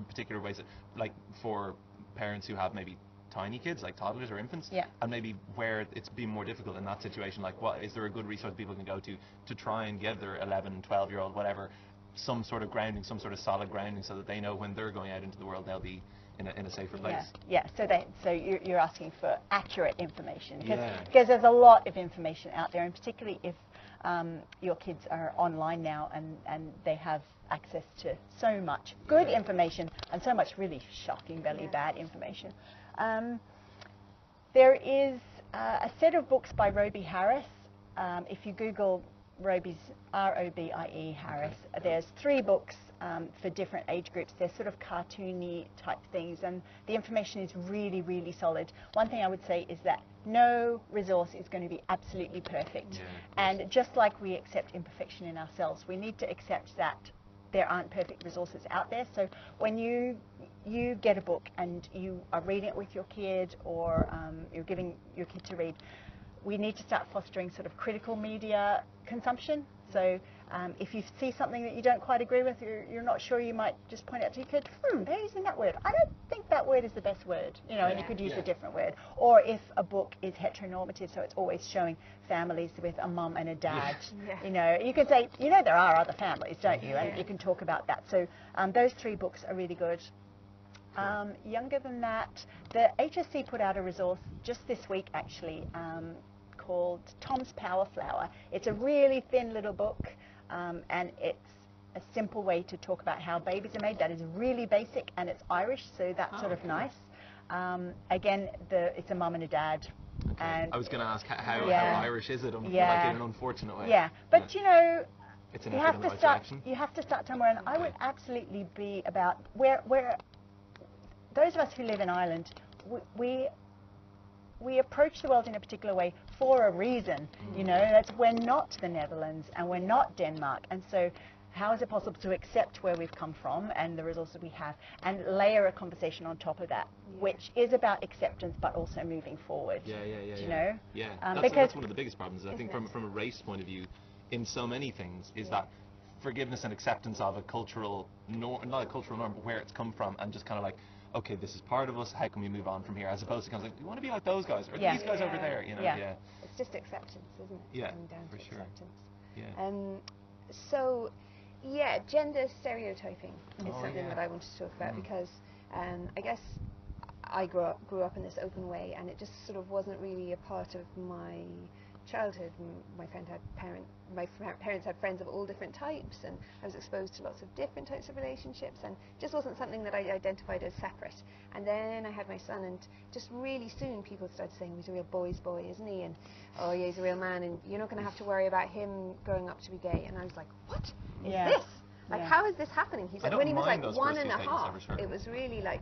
particular ways that, like, for parents who have maybe tiny kids, like toddlers or infants, and maybe where it's been more difficult in that situation, like what is there a good resource people can go to try and give their 11, 12-year-old, whatever, some sort of grounding, some sort of solid grounding, so that they know when they're going out into the world they'll be in a safer place. So you're asking for accurate information, because there's a lot of information out there, and particularly if your kids are online now and they have access to so much good information and so much really shocking, really bad information. There is a set of books by Roby Harris. If you Google Roby's, R-O-B-I-E, Harris, there's 3 books for different age groups. They're sort of cartoony type things, and the information is really, really solid. One thing I would say is that no resource is going to be absolutely perfect. And just like we accept imperfection in ourselves, we need to accept that there aren't perfect resources out there. So when you get a book and you are reading it with your kid, or you're giving your kid to read, we need to start fostering sort of critical media consumption. So if you see something that you don't quite agree with, you're not sure, you might just point out to your kid, they're using that word. I don't think that word is the best word, and you could use a different word. Or if a book is heteronormative, so it's always showing families with a mum and a dad, you can say, there are other families, don't you? And you can talk about that. So those 3 books are really good. Younger than that, the HSC put out a resource just this week, actually, called Tom's Power Flower. It's a really thin little book, and it's a simple way to talk about how babies are made. That is really basic, and it's Irish, so that's sort of nice. Again, it's a mum and a dad. Okay. And I was going to ask how Irish is it? Like in an unfortunate way. But it's you have to start somewhere, and I would absolutely be about where those of us who live in Ireland, we approach the world in a particular way for a reason. You know, that's we're not the Netherlands and we're not Denmark, and so how is it possible to accept where we've come from and the resources we have, and layer a conversation on top of that, which is about acceptance but also moving forward? Yeah. You know? Yeah, because that's one of the biggest problems, I think, from a race point of view, in so many things, is that forgiveness and acceptance of a cultural norm, not a cultural norm, but where it's come from, and just kind of like, okay, this is part of us, how can we move on from here, as opposed to kind of like, we want to be like those guys, or these guys over there, you know? Yeah. It's just acceptance, isn't it? Yeah, Coming down for to sure. acceptance. Yeah. So, gender stereotyping is something that I wanted to talk about, because I guess I grew up in this open way, and it just sort of wasn't really a part of my childhood. My parents had friends of all different types, and I was exposed to lots of different types of relationships, and just wasn't something that I identified as separate. And then I had my son, and just really soon people started saying, he's a real boy's boy, isn't he? And oh yeah, he's a real man, and you're not going to have to worry about him growing up to be gay. And I was like, what is this? Like, how is this happening? He's like, when he was like 1.5, it was really like.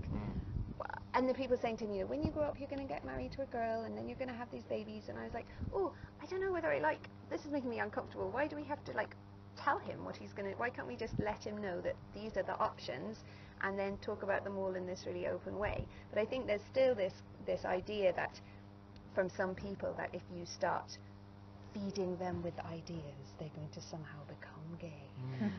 And the people saying to me, when you grow up, you're going to get married to a girl, and then you're going to have these babies. And I was like, oh, I don't know whether I like, this is making me uncomfortable. Why do we have to like tell him what he's going to, why can't we just let him know that these are the options, and then talk about them all in this really open way? But I think there's still this idea that from some people, that if you start feeding them with ideas, they're going to somehow become gay,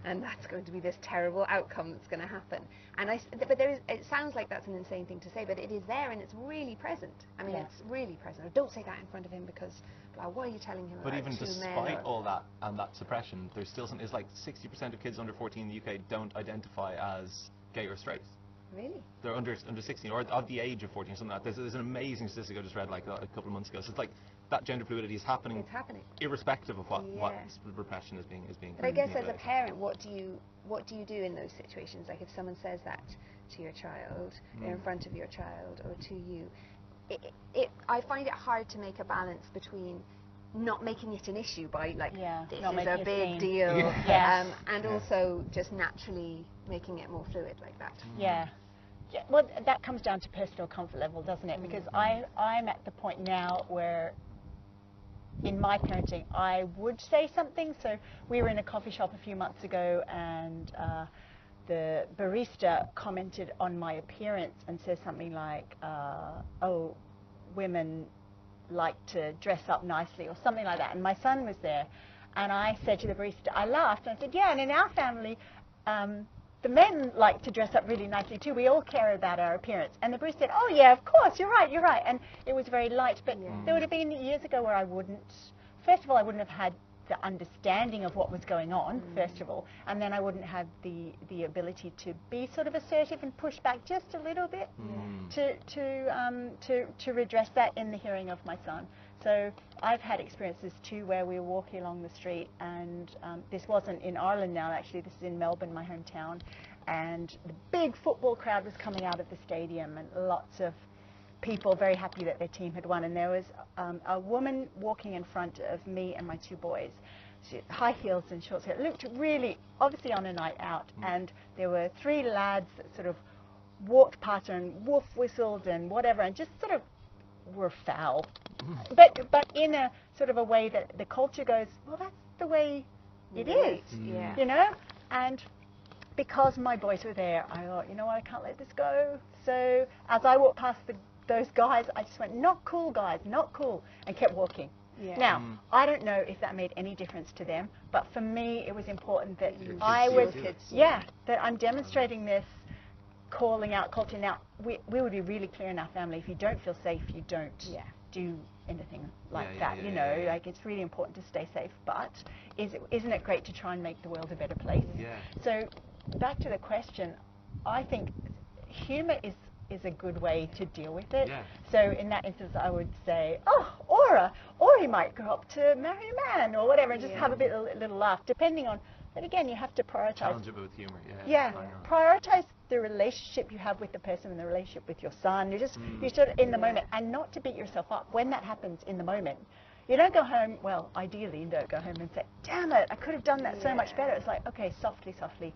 and that's going to be this terrible outcome that's going to happen. And but it sounds like that's an insane thing to say, but it is there, and it's really present. I mean, it's really present. Don't say that in front of him, because why are you telling him? But about even despite all that and that suppression, there's still something. It's like 60% of kids under 14 in the UK don't identify as gay or straight. Really? They're under 16, or of the age of 14 or something like that. There's an amazing statistic I just read like a couple of months ago. So it's like that gender fluidity is happening. It's happening, irrespective of what repression is being. But I guess as a parent, what do you do in those situations? Like if someone says that to your child, in front of your child, or to you, I find it hard to make a balance between not making it an issue by like this is a big deal, and also just naturally making it more fluid like that. Yeah, well, that comes down to personal comfort level, doesn't it? Because I'm at the point now where in my parenting I would say something. So we were in a coffee shop a few months ago, and the barista commented on my appearance and says something like, oh, women like to dress up nicely, or something like that. And my son was there, and I said to the barista, I laughed, and I said, yeah, and in our family, the men like to dress up really nicely too. We all care about our appearance. And the barista said, oh yeah, of course, you're right. And it was very light. But there would have been years ago where I wouldn't, first of all, I wouldn't have had the understanding of what was going on, first of all, and then I wouldn't have the ability to be sort of assertive and push back just a little bit to redress that in the hearing of my son. So I've had experiences too where we were walking along the street, and this wasn't in Ireland now, actually, this is in Melbourne, my hometown, and the big football crowd was coming out of the stadium, and lots of people very happy that their team had won. And there was a woman walking in front of me and my two boys. She had high heels and short skirt. It looked really obviously on a night out, and there were three lads that sort of walked past her and woof whistled and whatever, and just sort of were foul, but in a sort of a way that the culture goes, well, that's the way it is, you know. And because my boys were there, I thought, you know what, I can't let this go. So as I walked past those guys, I just went, not cool, guys, not cool, and kept walking. Now, I don't know if that made any difference to them, but for me, it was important that I was, that I'm demonstrating this calling out culture. Now, we would be really clear in our family, if you don't feel safe, you don't do anything like that, you know, like it's really important to stay safe, but isn't it great to try and make the world a better place? So back to the question, I think humor is a good way to deal with it. So in that instance, I would say, oh, or he might grow up to marry a man or whatever, and just have a little laugh, depending on, but again, you have to prioritize. Challenge it with humor, prioritize the relationship you have with the person and the relationship with your son. You should in the moment, and not to beat yourself up when that happens in the moment. You don't go home, well, ideally you don't go home and say, damn it, I could have done that so much better. It's like, okay, softly.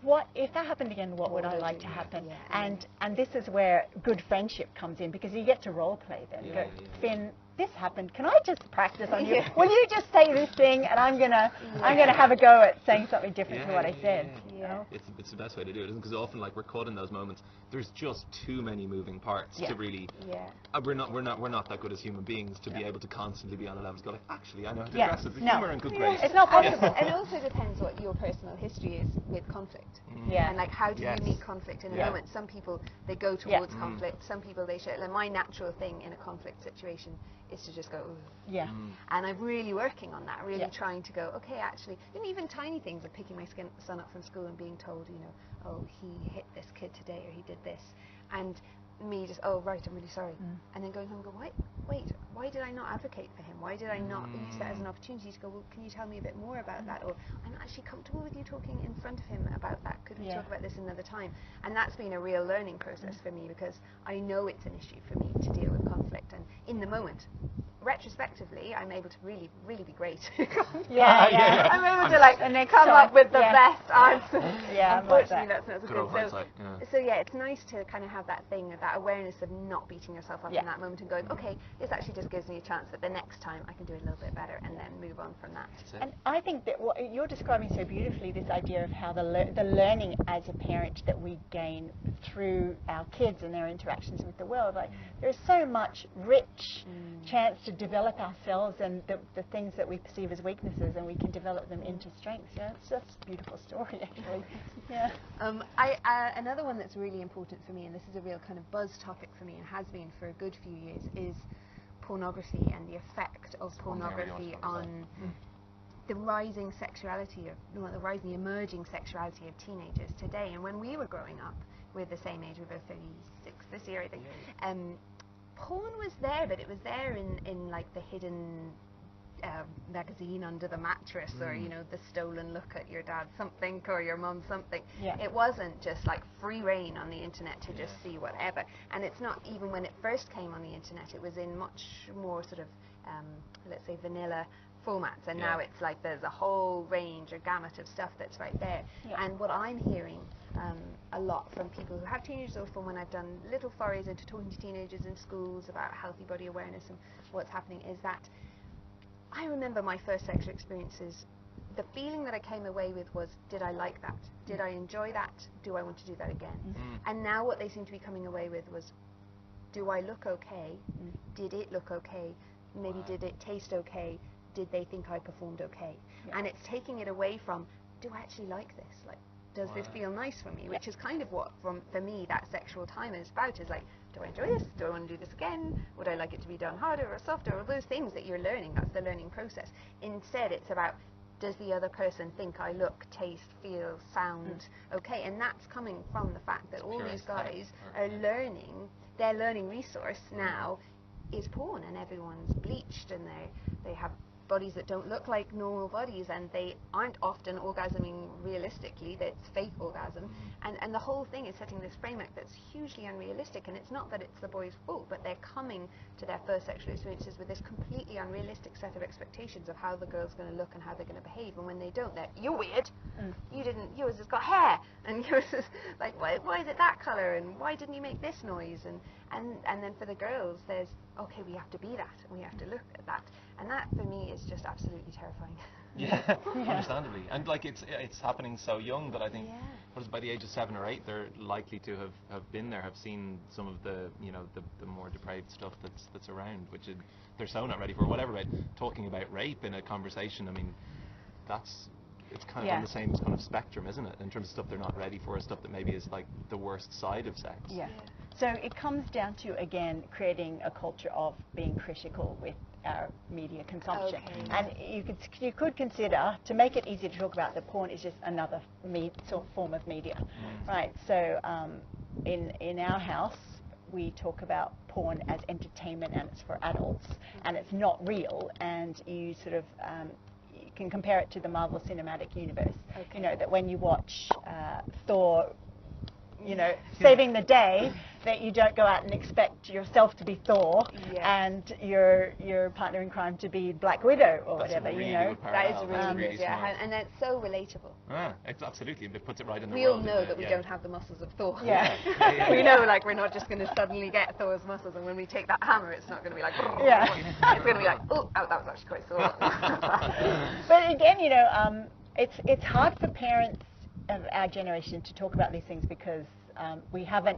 what if that happened again? What would I like to happen? Yeah. And this is where good friendship comes in, because you get to role play then. Yeah, Go, yeah. Finn, this happened. Can I just practice on you? Will you just say this thing, and I'm gonna have a go at saying something different to what I said. You know? It's the best way to do it, isn't it? Because often, like, we're caught in those moments. There's just too many moving parts to really. Yeah. We're not that good as human beings to be able to constantly be on a level to go like, actually, I know how to Yeah. address it. The No. humor and good grace. It's not possible. And it also depends what your personal history is with conflict. Yeah. And like, how do Yes. you meet conflict in a Yeah. moment? Some people, they go towards conflict. Some people, they show. Like, my natural thing in a conflict situation is to just go, "Ugh." Yeah. And I'm really working on that, really Yeah. trying to go, okay, actually, and even tiny things of picking my son up from school and being told, you know, oh, he hit this kid today, or he did this, and me just, oh, right, I'm really sorry. And then going home and go, why did I not advocate for him? Why did I not use that as an opportunity to go, well, can you tell me a bit more about that? Or, I'm actually comfortable with you talking in front of him about that. Could we talk about this another time? And that's been a real learning process for me, because I know it's an issue for me to deal with conflict. And in the moment, retrospectively, I'm able to really, really be great. Yeah. I'm able to like come up with the best answer. Yeah, Unfortunately, that's not so Good old good. hindsight, So yeah, it's nice to kind of have that thing, that awareness of not beating yourself up in that moment and going, okay, this actually just gives me a chance that the next time I can do it a little bit better, and then move on from that. And I think that what you're describing so beautifully, this idea of how the learning as a parent that we gain through our kids and their interactions with the world, like there's so much rich chance to develop ourselves and the things that we perceive as weaknesses, and we can develop them into strengths. Yeah, it's just a beautiful story, actually. Yeah. Another one that's really important for me, and this is a real kind of buzz topic for me, and has been for a good few years, is pornography and the effect of pornography on the rising sexuality the rising emerging sexuality of teenagers today. And when we were growing up, we're the same age, we're both 36 this year, I think. Porn was there, but it was there in like the hidden magazine under the mattress, or you know, the stolen look at your dad something, or your mum something. It wasn't just like free reign on the internet to just see whatever. And it's not even when it first came on the internet, it was in much more sort of let's say vanilla formats, and now it's like there's a whole range or gamut of stuff that's right there. And what I'm hearing a lot from people who have teenagers, or from when I've done little forays into talking to teenagers in schools about healthy body awareness and what's happening, is that I remember my first sexual experiences, the feeling that I came away with was, did I like that? Did I enjoy that? Do I want to do that again? And now what they seem to be coming away with was, do I look okay? Did it look okay? Maybe did it taste okay? Did they think I performed okay? And it's taking it away from, do I actually like this? Like, does this feel nice for me? Which is kind of what, for me, that sexual time is about, is like, do I enjoy this? Do I want to do this again? Would I like it to be done harder or softer? All those things that you're learning, that's the learning process. Instead, it's about, does the other person think I look, taste, feel, sound okay? And that's coming from the fact that all these guys are learning, their learning resource now is porn, and everyone's bleached, and they have bodies that don't look like normal bodies, and they aren't often orgasming realistically, that's fake orgasm, and the whole thing is setting this framework that's hugely unrealistic. And it's not that it's the boys' fault, but they're coming to their first sexual experiences with this completely unrealistic set of expectations of how the girl's going to look and how they're going to behave, and when they don't, they're, you're weird, yours has got hair, and yours is like, why is it that colour, and why didn't you make this noise? And then for the girls, there's, okay, we have to be that, and we have to look at that. And that, for me, is just absolutely terrifying. Understandably. And like, it's happening so young that I think by the age of 7 or 8, they're likely to have been there, have seen some of the, you know, the more depraved stuff that's around, which they're so not ready for. Whatever, about talking about rape in a conversation, I mean, it's kind of on the same kind of spectrum, isn't it? In terms of stuff they're not ready for, stuff that maybe is like the worst side of sex. So it comes down to, again, creating a culture of being critical with our media consumption. And you could consider, to make it easier to talk about, that porn is just another form of media, right? So in our house, we talk about porn as entertainment, and it's for adults, and it's not real, and you sort of you can compare it to the Marvel Cinematic Universe. You know, that when you watch Thor you know, saving the day, that you don't go out and expect yourself to be Thor and your partner in crime to be Black Widow or whatever, really you know. good parallel. That is really good, smart. and it's so relatable. It's absolutely, it puts it right in the We world. all know that we don't have the muscles of Thor. We We know, like, we're not just going to suddenly get Thor's muscles, and when we take that hammer, it's not going to be like, it's going to be like, oh, that was actually quite sore. But again, you know, it's hard for parents of our generation to talk about these things because we haven't.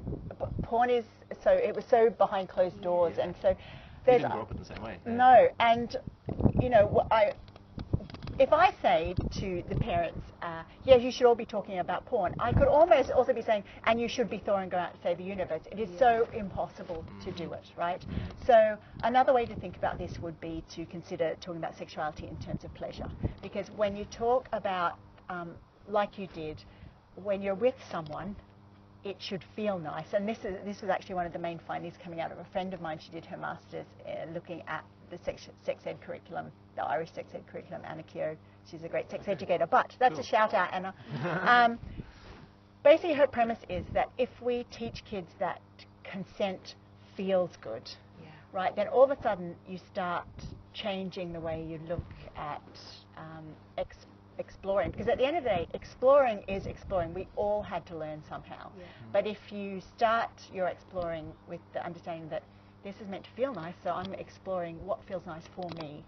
Porn is it was so behind closed doors, and so We didn't grow up in the same way. No, and you know, if I say to the parents, you should all be talking about porn, I could almost also be saying, and you should be Thor and go out and save the universe. It is so impossible to do it, right? So another way to think about this would be to consider talking about sexuality in terms of pleasure. Because when you talk about, like you did, when you're with someone, it should feel nice. And this was actually one of the main findings coming out of a friend of mine. She did her master's looking at the sex ed curriculum, the Irish sex ed curriculum. Anna Keogh, she's a great sex educator. But that's a shout out, Anna. Basically, her premise is that if we teach kids that consent feels good, right, then all of a sudden you start changing the way you look at exploring, because at the end of the day, exploring is exploring. We all had to learn somehow. But if you start your exploring with the understanding that this is meant to feel nice, so I'm exploring what feels nice for me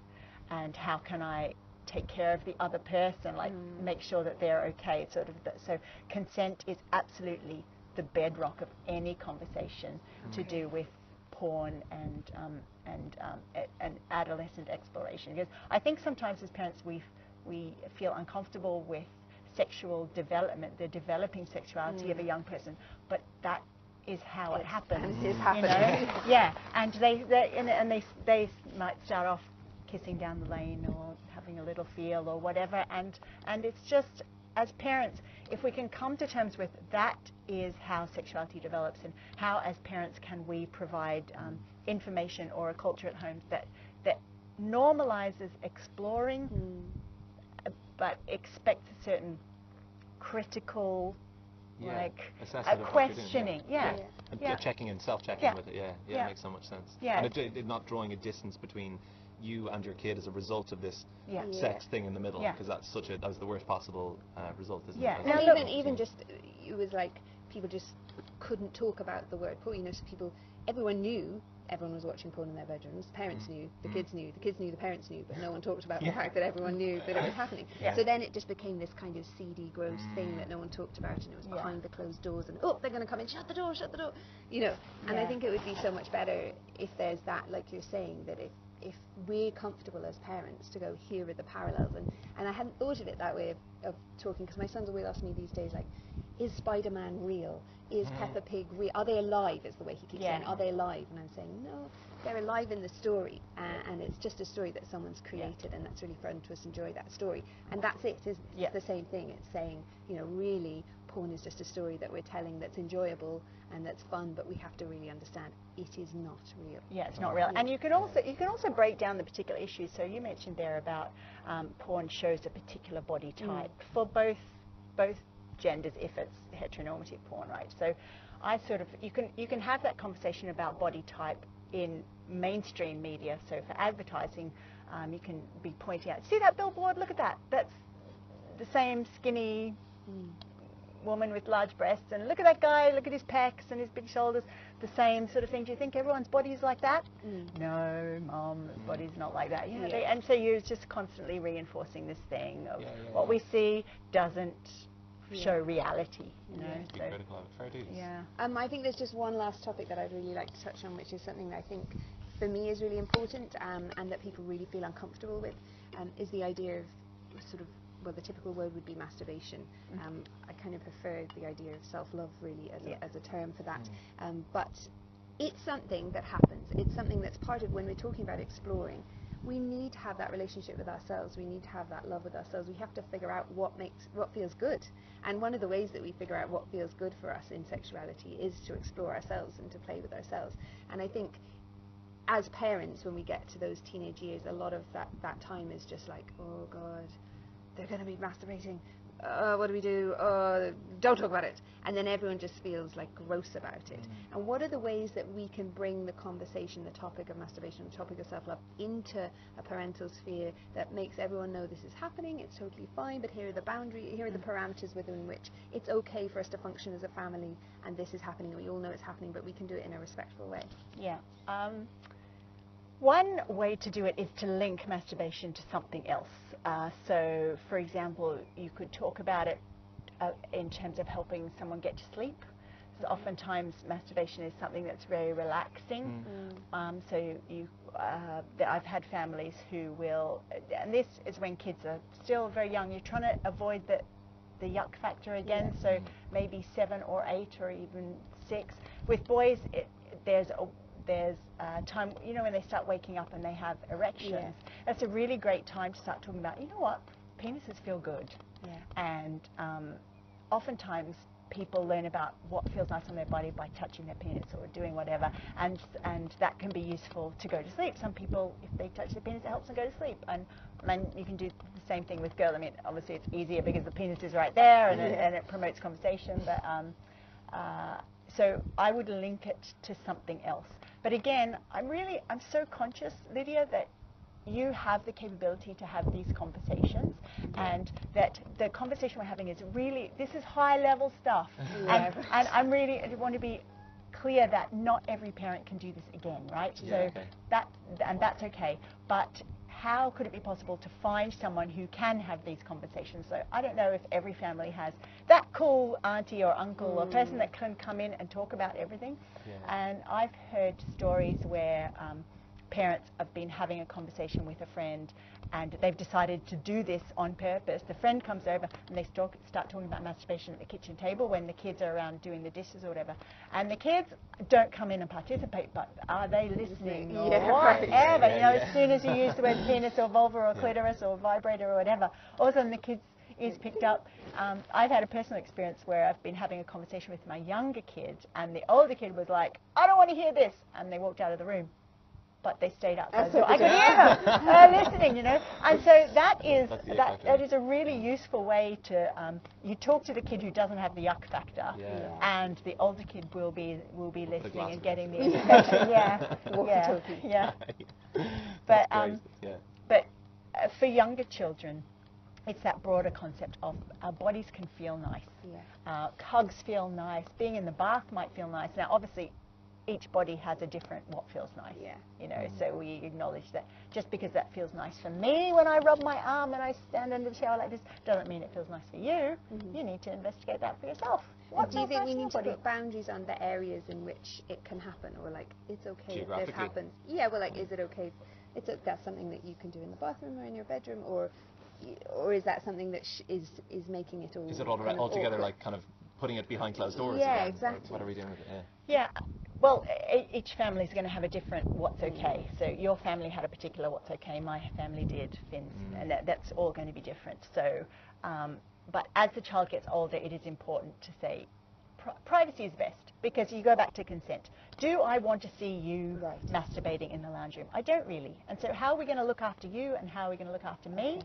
and how can I take care of the other person, like make sure that they're okay, sort of. So consent is absolutely the bedrock of any conversation to do with porn and adolescent exploration. Because I think sometimes as parents we feel uncomfortable with sexual development, the developing sexuality of a young person, but that is how it happens. And it is happening. You know? And they might start off kissing down the lane or having a little feel or whatever, and it's just, as parents, if we can come to terms with that is how sexuality develops, and how as parents can we provide information or a culture at home that normalizes exploring but expects a certain critical questioning, and checking and self-checking with it, it makes so much sense. And it not drawing a distance between you and your kid as a result of this sex thing in the middle, because that's the worst possible result, isn't it? And even just, it was like people just couldn't talk about the word porn. You know, so everyone knew. Everyone was watching porn in their bedrooms. Parents knew, the kids knew, the parents knew, but no one talked about the fact that everyone knew that it was happening. So then it just became this kind of seedy, gross thing that no one talked about, and it was behind the closed doors, and they're going to come in, shut the door, you know. And I think it would be so much better if there's that, like you're saying, that if we're comfortable as parents to go, here are the parallels, and I hadn't thought of it that way of talking, because my sons always ask me these days, like, is Spider-Man real? Is Peppa Pig real? Are they alive, is the way he keeps saying. Are they alive? And I'm saying, no, they're alive in the story, and it's just a story that someone's created, and that's really fun to us, enjoy that story. And that's it, isn't it? It's the same thing. It's saying, you know, really, porn is just a story that we're telling that's enjoyable and that's fun, but we have to really understand it is not real. Yeah, it's not real. And you can also break down the particular issues. So you mentioned there about porn shows a particular body type for both genders if it's heteronormative porn, right? So you can have that conversation about body type in mainstream media. So for advertising, you can be pointing out, see that billboard, look at that, that's the same skinny woman with large breasts, and look at that guy, look at his pecs and his big shoulders, the same sort of thing. Do you think everyone's body is like that? No, Mom, the body's not like that. And so you're just constantly reinforcing this thing of what we see doesn't show reality, you know. Be critical of it. Fair dues. I think there's just one last topic that I'd really like to touch on, which is something that I think for me is really important, and that people really feel uncomfortable with, is the idea of sort of, well, the typical word would be masturbation. I kind of prefer the idea of self-love really as a term for that. But it's something that happens. It's something that's part of when we're talking about exploring. We need to have that relationship with ourselves. We need to have that love with ourselves. We have to figure out what feels good. And one of the ways that we figure out what feels good for us in sexuality is to explore ourselves and to play with ourselves. And I think as parents, when we get to those teenage years, a lot of that time is just like, oh God, they're going to be masturbating. what do we do? Don't talk about it. And then everyone just feels like gross about it. And what are the ways that we can bring the conversation, the topic of masturbation, the topic of self-love into a parental sphere that makes everyone know this is happening, it's totally fine, but here are the boundaries, here are the parameters within which it's okay for us to function as a family, and this is happening, we all know it's happening, but we can do it in a respectful way. Yeah. One way to do it is to link masturbation to something else. So, for example, you could talk about it in terms of helping someone get to sleep. So oftentimes masturbation is something that's very relaxing. So I've had families who will, and this is when kids are still very young, you're trying to avoid the yuck factor again, so maybe 7 or 8 or even 6. With boys, there's time, you know, when they start waking up and they have erections, that's a really great time to start talking about, you know what, penises feel good. And oftentimes people learn about what feels nice on their body by touching their penis or doing whatever, and that can be useful to go to sleep. Some people, if they touch their penis, it helps them go to sleep. And you can do the same thing with girls. I mean, obviously it's easier because the penis is right there, and it promotes conversation, but so I would link it to something else. But again, I'm so conscious, Lydia, that you have the capability to have these conversations, and that the conversation we're having is really, this is high level stuff. And I want to be clear that not every parent can do this again, right? That's okay. But how could it be possible to find someone who can have these conversations? So I don't know if every family has that cool auntie or uncle or person that can come in and talk about everything. And I've heard stories where parents have been having a conversation with a friend, and they've decided to do this on purpose. The friend comes over and they start talking about masturbation at the kitchen table when the kids are around doing the dishes or whatever. And the kids don't come in and participate, but are they listening or whatever? You know, as soon as you use the word penis or vulva or clitoris or vibrator or whatever, all of a sudden the kids is picked up. I've had a personal experience where I've been having a conversation with my younger kids, and the older kid was like, I don't want to hear this, and they walked out of the room. But they stayed outside, so I could hear them listening, you know. And so that is a really useful way to you talk to the kid who doesn't have the yuck factor, and the older kid will be listening and getting the information. But for younger children, it's that broader concept of our bodies can feel nice. Hugs feel nice. Being in the bath might feel nice. Now, obviously, each body has a different what feels nice, you know, so we acknowledge that just because that feels nice for me when I rub my arm and I stand under the shower like this, doesn't mean it feels nice for you. You need to investigate that for yourself. Do you think we need to put boundaries on the areas in which it can happen, or like, it's okay if this happens? Yeah, well, like, is it okay if that's something that you can do in the bathroom or in your bedroom, or is that something that is making it all? Is it all together like kind of putting it behind closed doors? Yeah, exactly. What are we doing with it? Yeah. Well, each family is going to have a different what's okay. So your family had a particular what's okay, my family did, Finn's, and that's all going to be different. So, but as the child gets older, it is important to say privacy is best, because you go back to consent. Do I want to see you masturbating in the lounge room? I don't really. And so how are we going to look after you, and how are we going to look after me?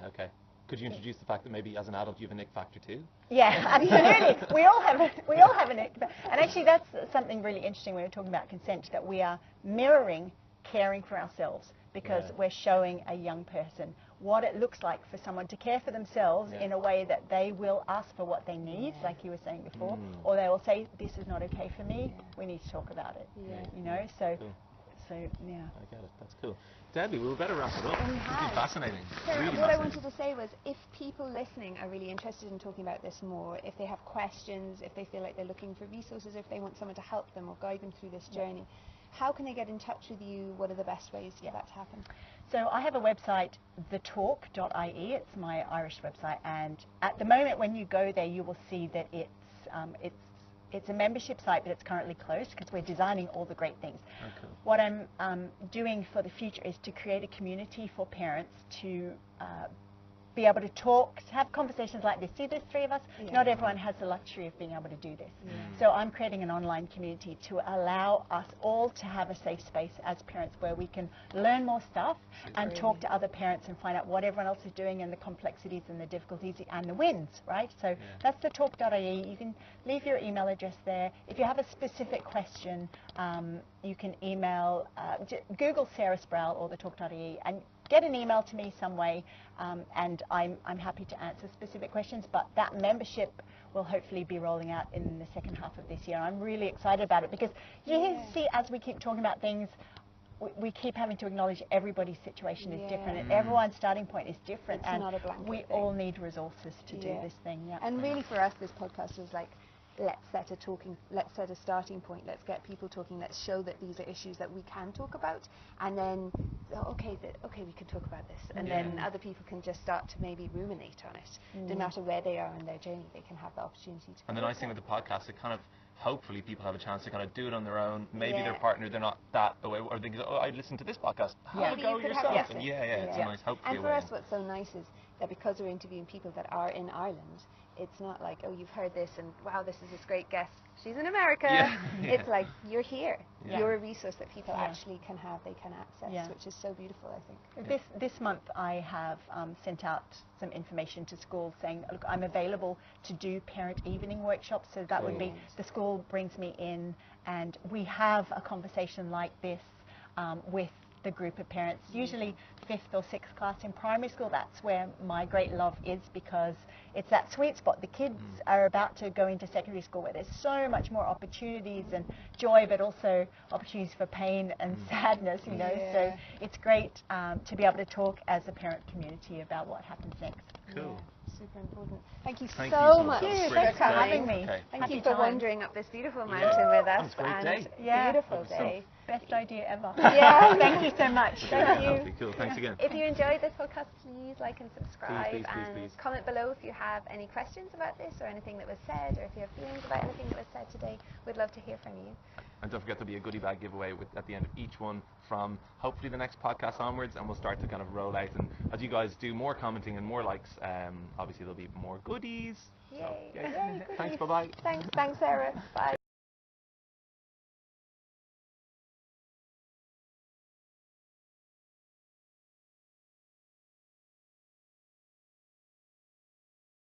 Okay. Could you introduce the fact that maybe as an adult you have an ick factor too? Yeah, absolutely. we all have an ick. And actually that's something really interesting when we're talking about consent, that we are mirroring caring for ourselves, because we're showing a young person what it looks like for someone to care for themselves in a way that they will ask for what they need, like you were saying before, or they will say, this is not okay for me, we need to talk about it. You know, so yeah. I get it. That's cool. Debbie, we better wrap it up. It's been fascinating. So really what fascinating. I wanted to say was, if people listening are really interested in talking about this more, if they have questions, if they feel like they're looking for resources, if they want someone to help them or guide them through this journey, how can they get in touch with you? What are the best ways to get that to happen? So I have a website, thetalk.ie. It's my Irish website, and at the moment when you go there, you will see that it's a membership site, but it's currently closed because we're designing all the great things. Okay. What I'm doing for the future is to create a community for parents to be able to talk, to have conversations like this. See, there's 3 of us. Yeah. Not everyone has the luxury of being able to do this. So I'm creating an online community to allow us all to have a safe space as parents where we can learn more stuff and talk to other parents and find out what everyone else is doing and the complexities and the difficulties and the wins, right? So that's the talk.ie. You can leave your email address there. If you have a specific question, you can email, Google Sarah Sproule or the talk.ie and get an email to me some way, and I'm happy to answer specific questions, but that membership will hopefully be rolling out in the second half of this year. I'm really excited about it because you see, as we keep talking about things, we keep having to acknowledge everybody's situation is different and everyone's starting point is different, It's and not a blanket we thing. all need resources to do this thing. And really for us, this podcast was like, let's set a starting point, let's get people talking, let's show that these are issues that we can talk about, and then okay, we can talk about this, and then other people can just start to maybe ruminate on it. No matter where they are in their journey, they can have the opportunity to. And the nice thing with the podcast, it kind of, hopefully people have a chance to kind of do it on their own. Maybe their partner, they're not that away, or they go, oh, I listened to this podcast. Have a go yourself. And it's a nice, hopefully. And for us, what's so nice is that because we're interviewing people that are in Ireland, it's not like, oh, you've heard this and wow, this is this great guest. She's in America. It's like, you're here. You're a resource that people actually can have, they can access, which is so beautiful, I think. This month I have sent out some information to schools saying, look, I'm available to do parent evening workshops. So that would be, the school brings me in and we have a conversation like this with the group of parents, usually 5th or 6th class in primary school. That's where my great love is, because it's that sweet spot. The kids are about to go into secondary school where there's so much more opportunities and joy, but also opportunities for pain and sadness, you know. So it's great to be able to talk as a parent community about what happens next. Cool. Super important. Thank you Thank so you much Thanks for having me. Okay. Thank you for wandering up this beautiful mountain with us. That was a great day. Beautiful day. Best idea ever. Thank you so much. Thank you. Cool. Thanks again. If you enjoyed this podcast, please like and subscribe, Please. comment below if you have any questions about this or anything that was said, or if you have feelings about anything that was said today. We'd love to hear from you. And don't forget, there'll be a goodie bag giveaway at the end of each one from hopefully the next podcast onwards, and we'll start to kind of roll out. And as you guys do more commenting and more likes, obviously there'll be more goodies. Yay. So, Thanks. Bye-bye. Thanks, Sarah. Bye.